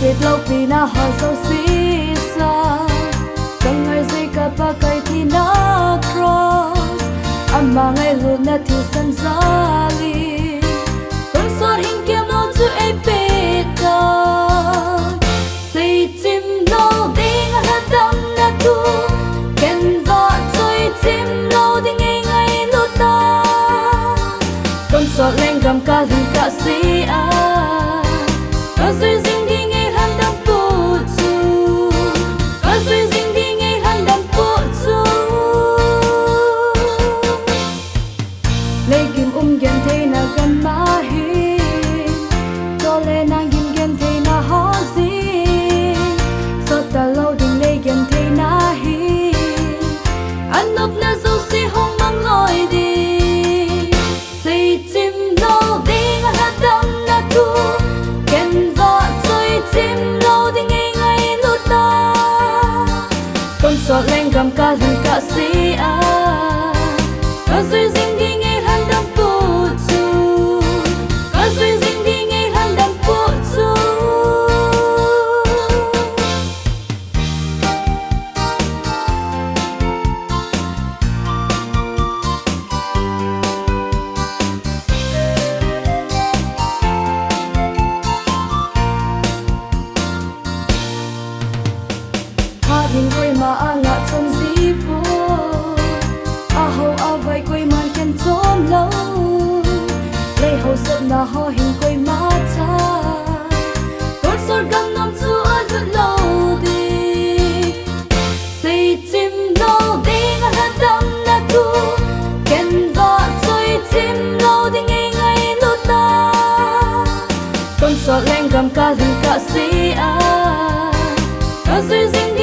chết lâu vì na họ sâu xí xa càng ngày dây cả ba cây thì na cross mà ngày luôn na thiếu sân giá li con sót hình kiếm lâu chú ấy biết say chim lâu đi ngã hát đâm na tu kèn vợ chơi chim lâu đi ngay ngay lút ta con sót lên gầm ca hình ca sĩ có duyên dinh đi ngay hắn đâm phụ chú có duyên dinh đi ngay hắn đâm phụ chú lấy kim gen thế na gần má hi cho lên nàng kim gen thế na khó gì sao ta lâu đừng lấy gen thế na hi anh nộp na dấu xì hông mang lối đi say chim lâu đi ngã hát đâm na tu kèn vợ chơi chim lâu đi ngay ngay lút ta con sót lên gầm ca hình ca sĩ có duyên dinh đi ngay hắn đâm phụ chú có duyên dinh đi ngay hắn đâm phụ chú hình quay mà ngã trong dĩ phố hầu vậy quay màn khen trốn lâu lấy hầu giật là ho hình quay má cha con sốt găng nằm chúa rất lâu đi say chim lâu đi ngã hát đâm na tu kèn vợ chơi chim lâu đi ngay ngay lút ta con sót lên gầm ca hình ca sĩ có duyên dinh